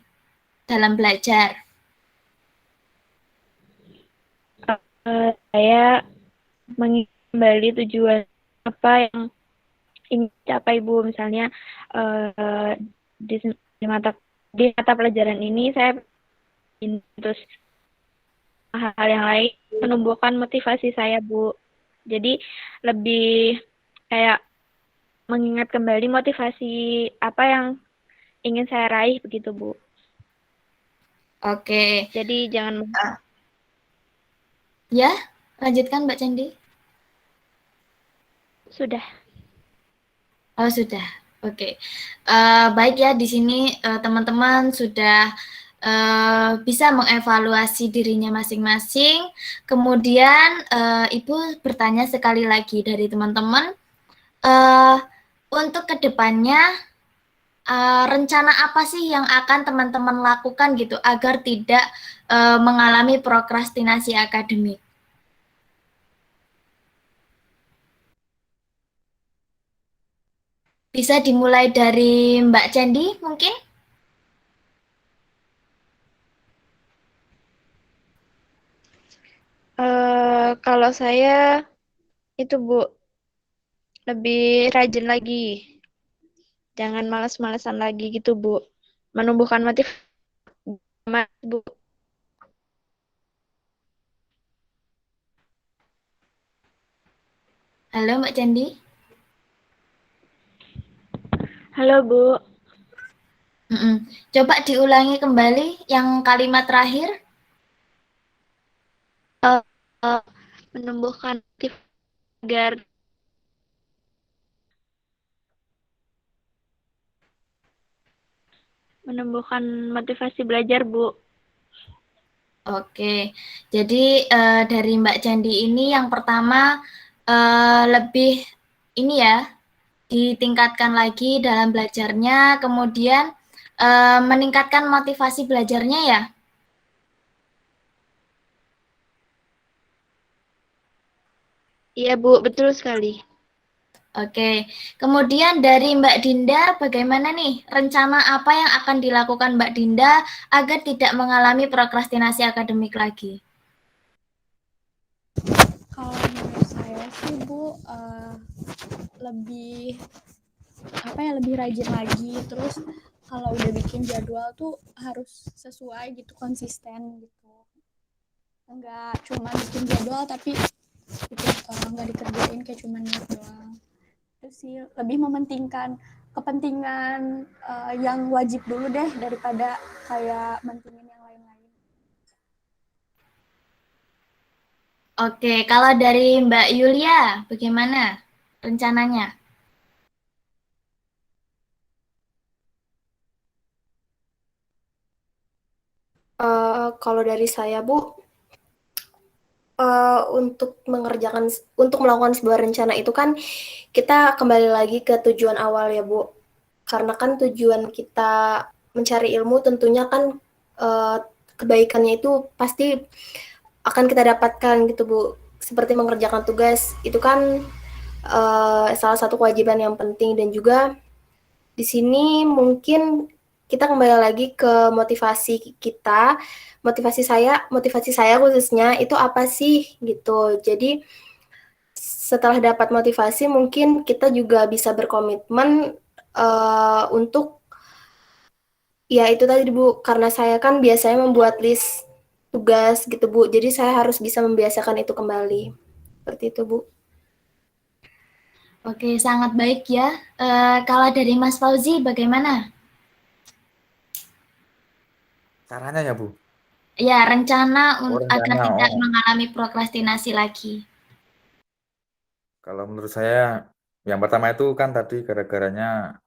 dalam belajar? Saya kembali tujuan apa yang ingin capai Bu, misalnya di mata pelajaran ini saya ingin, terus hal yang lain menumbuhkan motivasi saya Bu, jadi lebih kayak mengingat kembali motivasi apa yang ingin saya raih begitu Bu. Oke. Jadi jangan Ya, lanjutkan Mbak Cendi. Sudah. Oh, sudah. Oke. Baik ya, di sini teman-teman sudah bisa mengevaluasi dirinya masing-masing. Kemudian Ibu bertanya sekali lagi dari teman-teman, untuk kedepannya rencana apa sih yang akan teman-teman lakukan gitu agar tidak mengalami prokrastinasi akademik? Bisa dimulai dari Mbak Cendi mungkin? Kalau saya itu Bu, lebih rajin lagi, jangan malas-malasan lagi gitu Bu, menumbuhkan motivasi Bu. Halo Mbak Cendi. Halo Bu. Coba diulangi kembali yang kalimat terakhir. Menumbuhkan motivasi agar menumbuhkan motivasi belajar, Bu. Oke, jadi dari Mbak Candi ini yang pertama lebih ini ya, ditingkatkan lagi dalam belajarnya, kemudian meningkatkan motivasi belajarnya ya. Iya, Bu, betul sekali. Oke, kemudian dari Mbak Dinda, bagaimana nih rencana apa yang akan dilakukan Mbak Dinda agar tidak mengalami prokrastinasi akademik lagi? Kalau menurut saya sih Bu, lebih lebih rajin lagi. Terus kalau udah bikin jadwal tuh harus sesuai gitu, konsisten gitu. Enggak cuma bikin jadwal tapi itu nggak dikerjain, kayak cuma niat doang. Itu sih lebih mementingkan kepentingan yang wajib dulu deh daripada kayak mentingin yang lain-lain. Oke, kalau dari Mbak Yulia, bagaimana rencananya? Kalau dari saya, Bu, untuk melakukan sebuah rencana itu kan kita kembali lagi ke tujuan awal ya, Bu. Karena kan tujuan kita mencari ilmu tentunya kan kebaikannya itu pasti akan kita dapatkan gitu, Bu. Seperti mengerjakan tugas itu kan salah satu kewajiban yang penting, dan juga di sini mungkin kita kembali lagi ke motivasi kita, motivasi saya khususnya itu apa sih gitu. Jadi setelah dapat motivasi mungkin kita juga bisa berkomitmen untuk ya itu tadi Bu, karena saya kan biasanya membuat list tugas gitu Bu. Jadi saya harus bisa membiasakan itu kembali. Seperti itu Bu. Oke, sangat baik ya. Kalau dari Mas Fauzi, bagaimana? Caranya ya, Bu? Ya, rencana Oh, agar rencana. tidak Oh, mengalami prokrastinasi lagi. kalau menurut saya, yang pertama itu kan tadi gara-garanya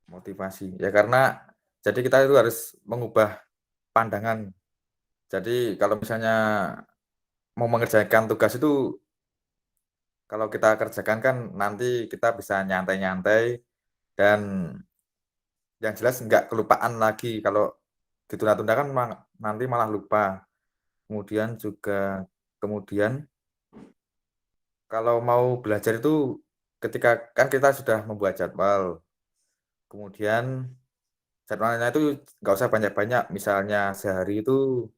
motivasi. Ya karena jadi kita itu harus mengubah pandangan. Jadi kalau misalnya mau mengerjakan tugas itu, kalau kita kerjakan kan nanti kita bisa nyantai-nyantai dan yang jelas nggak kelupaan lagi. Kalau ditunda-tunda kan nanti malah lupa. Kemudian kalau mau belajar itu ketika kan kita sudah membuat jadwal, kemudian jadwalnya itu nggak usah banyak-banyak, misalnya sehari itu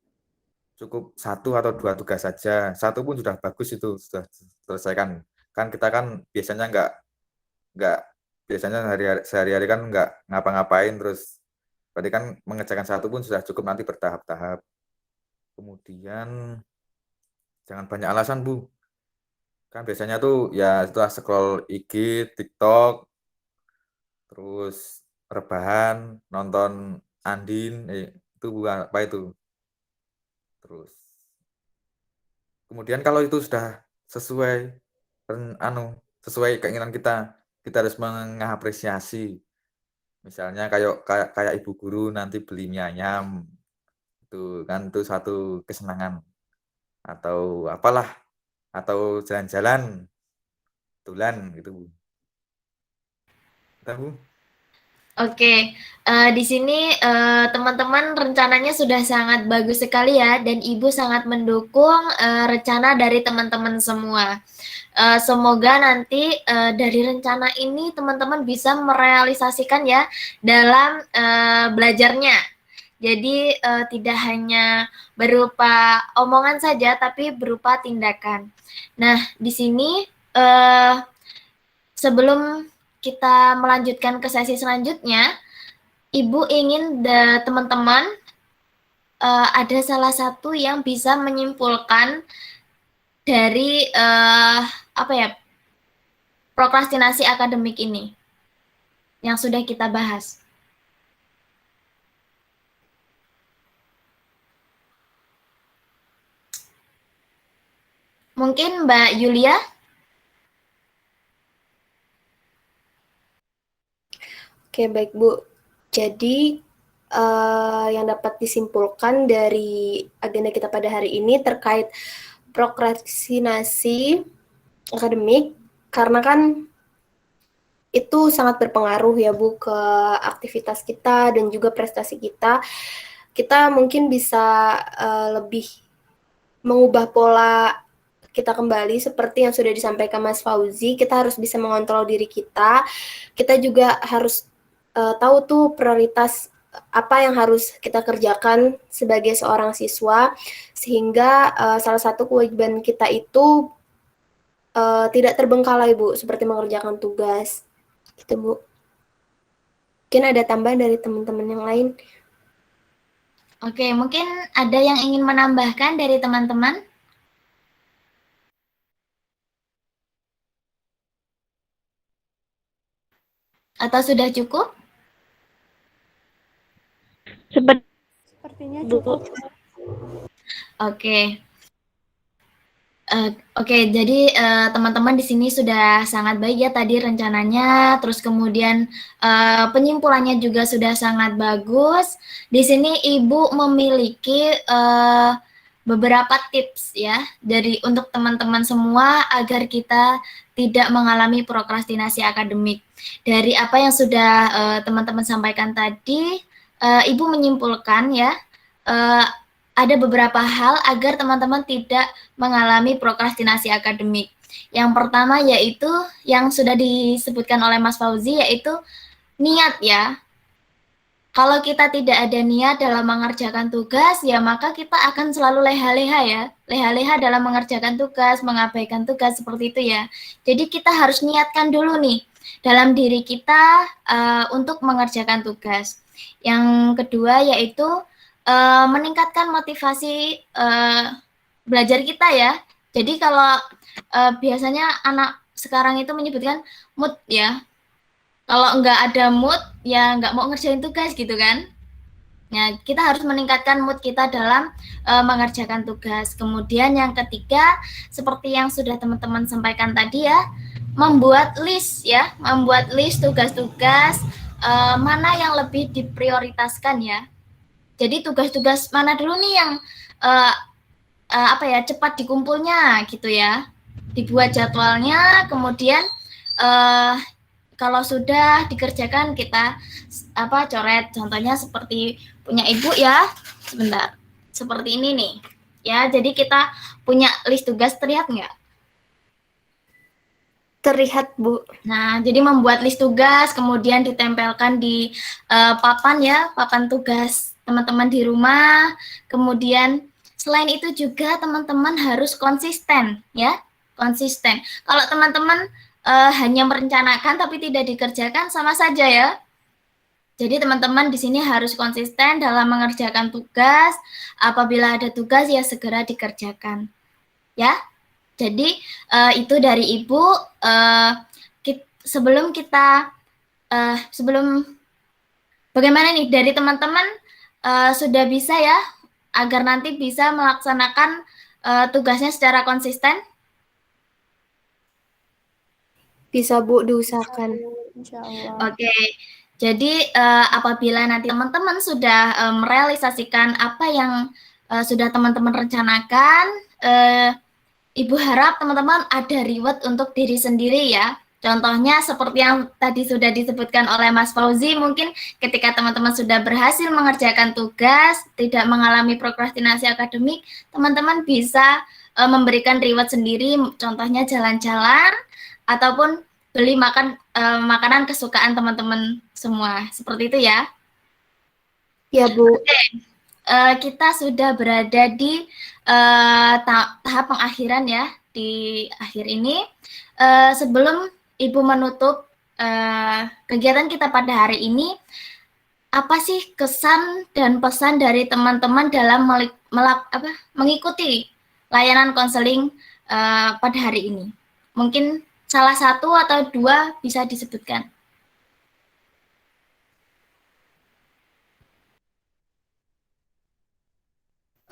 cukup 1 atau 2 tugas saja, 1 pun sudah bagus itu, sudah selesaikan. Kan kita kan biasanya nggak biasanya sehari-hari kan nggak ngapa-ngapain, terus berarti kan mengerjakan 1 pun sudah cukup, nanti bertahap-tahap. Kemudian jangan banyak alasan, Bu. Kan biasanya tuh ya setelah scroll IG, TikTok, terus rebahan, nonton Andin, itu apa itu? Terus kemudian kalau itu sudah sesuai sesuai keinginan kita, kita harus mengapresiasi. Misalnya kayak kayak kayak ibu guru nanti beli mie ayam, itu kan itu satu kesenangan, atau apalah, atau jalan-jalan, tulan gitu, Bu. Udah, Bu. Oke, di sini teman-teman rencananya sudah sangat bagus sekali ya, dan Ibu sangat mendukung rencana dari teman-teman semua. Semoga nanti dari rencana ini teman-teman bisa merealisasikan ya dalam belajarnya. Jadi tidak hanya berupa omongan saja, tapi berupa tindakan. Nah, di sini sebelum kita melanjutkan ke sesi selanjutnya, Ibu ingin teman-teman ada salah satu yang bisa menyimpulkan dari apa ya, prokrastinasi akademik ini yang sudah kita bahas. Mungkin Mbak Yulia? Oke, baik Bu. Jadi yang dapat disimpulkan dari agenda kita pada hari ini terkait prokrastinasi akademik, karena kan itu sangat berpengaruh ya Bu ke aktivitas kita dan juga prestasi kita. Kita mungkin bisa lebih mengubah pola kita kembali seperti yang sudah disampaikan Mas Fauzi. Kita harus bisa mengontrol diri kita. Kita juga harus tahu tuh prioritas apa yang harus kita kerjakan sebagai seorang siswa, sehingga salah satu kewajiban kita itu tidak terbengkalai Bu, seperti mengerjakan tugas. Gitu Bu. Mungkin ada tambahan dari teman-teman yang lain. Oke, mungkin ada yang ingin menambahkan dari teman-teman? Atau sudah cukup? Sepertinya cukup. Oke. Oke, jadi teman-teman di sini sudah sangat baik ya tadi rencananya, terus kemudian penyimpulannya juga sudah sangat bagus. Di sini Ibu memiliki beberapa tips ya dari untuk teman-teman semua agar kita tidak mengalami prokrastinasi akademik. Dari apa yang sudah teman-teman sampaikan tadi, Ibu menyimpulkan ya ada beberapa hal agar teman-teman tidak mengalami prokrastinasi akademik. Yang pertama yaitu yang sudah disebutkan oleh Mas Fauzi, yaitu niat ya. Kalau kita tidak ada niat dalam mengerjakan tugas, ya maka kita akan selalu leha-leha ya. Leha-leha dalam mengerjakan tugas, mengabaikan tugas, seperti itu ya. Jadi kita harus niatkan dulu nih dalam diri kita untuk mengerjakan tugas. Yang kedua yaitu meningkatkan motivasi belajar kita ya. Jadi kalau biasanya anak sekarang itu menyebutkan mood ya. Kalau nggak ada mood, ya nggak mau ngerjain tugas gitu kan. Nah, kita harus meningkatkan mood kita dalam mengerjakan tugas. Kemudian yang ketiga, seperti yang sudah teman-teman sampaikan tadi ya, membuat list ya, membuat list tugas-tugas mana yang lebih diprioritaskan ya. Jadi tugas-tugas mana dulu nih yang cepat dikumpulnya gitu ya. Dibuat jadwalnya, kemudian kalau sudah dikerjakan kita coret. Contohnya seperti punya Ibu ya. Sebentar. Seperti ini nih. Ya, jadi kita punya list tugas, terlihat nggak? Terlihat, Bu. Nah, jadi membuat list tugas, kemudian ditempelkan di papan ya, papan tugas teman-teman di rumah. Kemudian selain itu juga teman-teman harus konsisten ya, konsisten. Kalau teman-teman hanya merencanakan tapi tidak dikerjakan, sama saja ya. Jadi teman-teman di sini harus konsisten dalam mengerjakan tugas. Apabila ada tugas ya segera dikerjakan. Ya. Jadi itu dari Ibu. Sebelum bagaimana nih dari teman-teman sudah bisa ya agar nanti bisa melaksanakan tugasnya secara konsisten? Bisa Bu, diusahakan. Insyaallah. Oke. Jadi apabila nanti teman-teman sudah merealisasikan apa yang sudah teman-teman rencanakan, Ibu harap teman-teman ada reward untuk diri sendiri ya. Contohnya seperti yang tadi sudah disebutkan oleh Mas Fauzi, mungkin ketika teman-teman sudah berhasil mengerjakan tugas, tidak mengalami prokrastinasi akademik, teman-teman bisa memberikan reward sendiri, contohnya jalan-jalan, ataupun beli makanan kesukaan teman-teman semua. Seperti itu ya. Ya, Bu. Oke. Kita sudah berada di tahap pengakhiran ya, di akhir ini. Sebelum Ibu menutup kegiatan kita pada hari ini, apa sih kesan dan pesan dari teman-teman dalam mengikuti layanan konseling pada hari ini? Mungkin salah satu atau dua bisa disebutkan.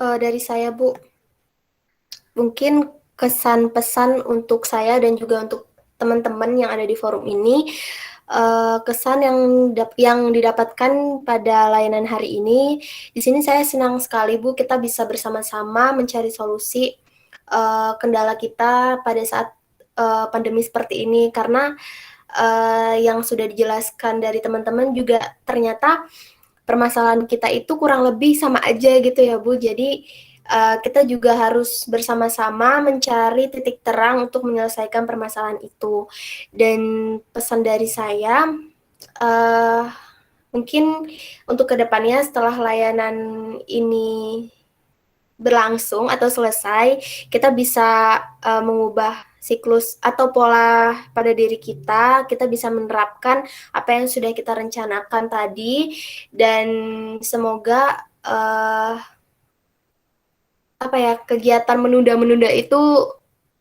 Dari saya, Bu. Mungkin kesan pesan untuk saya dan juga untuk teman-teman yang ada di forum ini, kesan yang didapatkan pada layanan hari ini. Di sini saya senang sekali Bu, kita bisa bersama-sama mencari solusi kendala kita pada saat pandemi seperti ini, karena yang sudah dijelaskan dari teman-teman juga ternyata permasalahan kita itu kurang lebih sama aja gitu ya Bu. Jadi kita juga harus bersama-sama mencari titik terang untuk menyelesaikan permasalahan itu. Dan pesan dari saya, mungkin untuk kedepannya setelah layanan ini berlangsung atau selesai, kita bisa mengubah siklus atau pola pada diri kita bisa menerapkan apa yang sudah kita rencanakan tadi, dan semoga kegiatan menunda-menunda itu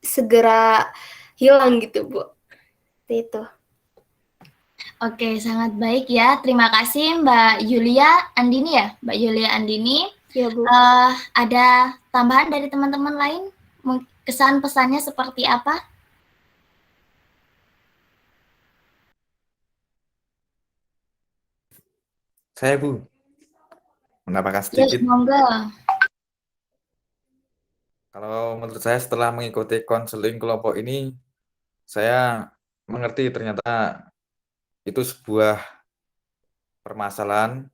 segera hilang gitu Bu. Seperti itu. Oke, sangat baik ya. Terima kasih Mbak Yulia Andini ya, Mbak Yulia Andini. Ya Bu. Ada tambahan dari teman-teman lain? Kesan pesannya seperti apa? Saya Bu, menambahkan Ya, sedikit. semoga. Kalau menurut saya setelah mengikuti konseling kelompok ini, saya mengerti ternyata itu sebuah permasalahan.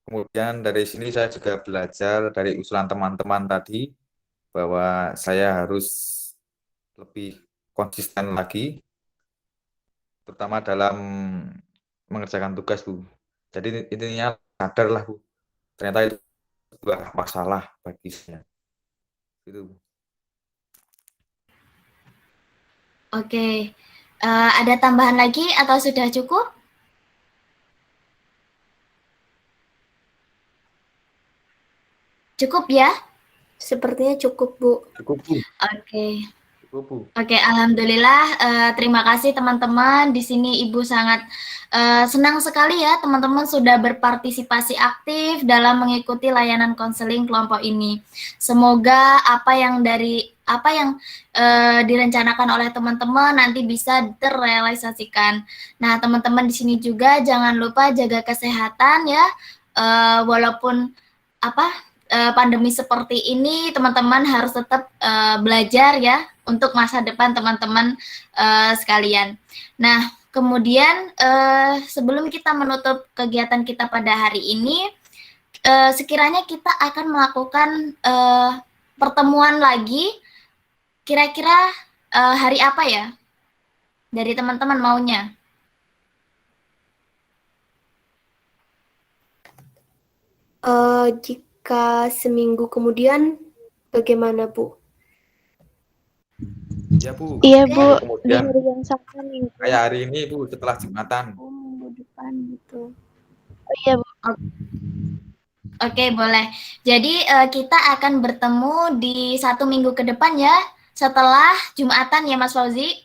Kemudian dari sini saya juga belajar dari usulan teman-teman tadi bahwa saya harus lebih konsisten lagi, terutama dalam mengerjakan tugas Bu. Jadi intinya sadarlah Bu, ternyata itu sebuah masalah bagi saya. Itu. Oke, ada tambahan lagi atau sudah cukup? Cukup ya? Sepertinya cukup Bu. Cukup Bu. Oke. Cukup Bu. Oke, alhamdulillah. Terima kasih teman-teman. Di sini Ibu sangat senang sekali ya teman-teman sudah berpartisipasi aktif dalam mengikuti layanan konseling kelompok ini. Semoga apa yang direncanakan oleh teman-teman nanti bisa terrealisasikan. Nah, teman-teman di sini juga jangan lupa jaga kesehatan ya. Walaupun pandemi seperti ini, teman-teman harus tetap belajar ya untuk masa depan teman-teman sekalian. Nah, kemudian sebelum kita menutup kegiatan kita pada hari ini, sekiranya kita akan melakukan pertemuan lagi, kira-kira hari apa ya? Dari teman-teman maunya? Jika seminggu kemudian, bagaimana Bu? Ya Bu. Iya Bu, di Kemudian hari yang sama nih. kayak hari ini Bu, setelah Jumatan. Minggu depan gitu. Oh iya Bu. Oke, boleh. Jadi kita akan bertemu di 1 minggu ke depan ya, setelah Jumatan ya Mas Fauzi?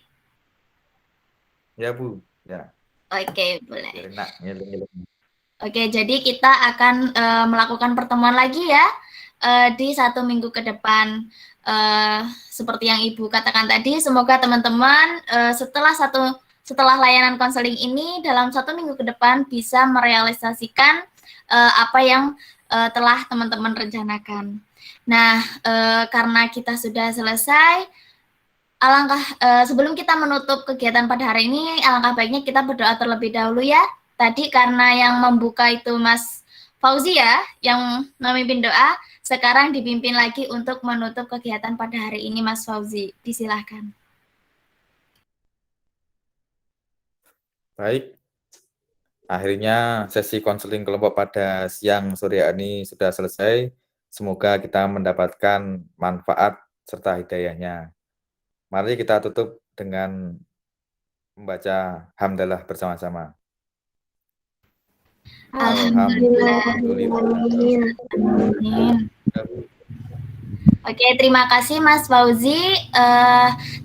Ya Bu, ya. Oke, boleh. Biar enak, ngiling-ngiling. Oke, jadi kita akan melakukan pertemuan lagi ya di 1 minggu ke depan. Seperti yang Ibu katakan tadi, semoga teman-teman setelah layanan konseling ini dalam 1 minggu ke depan bisa merealisasikan apa yang telah teman-teman rencanakan. Nah, karena kita sudah selesai, sebelum kita menutup kegiatan pada hari ini, alangkah baiknya kita berdoa terlebih dahulu ya. Tadi karena yang membuka itu Mas Fauzi ya, yang memimpin doa, sekarang dipimpin lagi untuk menutup kegiatan pada hari ini Mas Fauzi. Disilahkan. Baik. Akhirnya sesi konseling kelompok pada siang sore ini sudah selesai. Semoga kita mendapatkan manfaat serta hidayahnya. Mari kita tutup dengan membaca hamdalah bersama-sama. Alhamdulillah. Amin. Oke, terima kasih Mas Fauzi.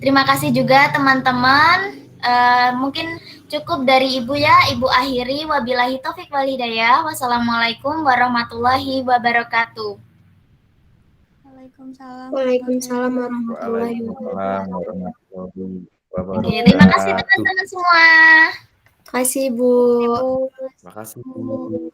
Terima kasih juga teman-teman. Mungkin cukup dari Ibu ya. Ibu akhiri. Wabillahi taufik wal hidayah. Wassalamualaikum warahmatullahi wabarakatuh. Waalaikumsalam. Waalaikumsalam warahmatullahi Waalaikumsalam warahmatullahi Oke, terima kasih wabarakatuh. teman-teman semua. Kasih Bu. Bu. Terima kasih. Bu.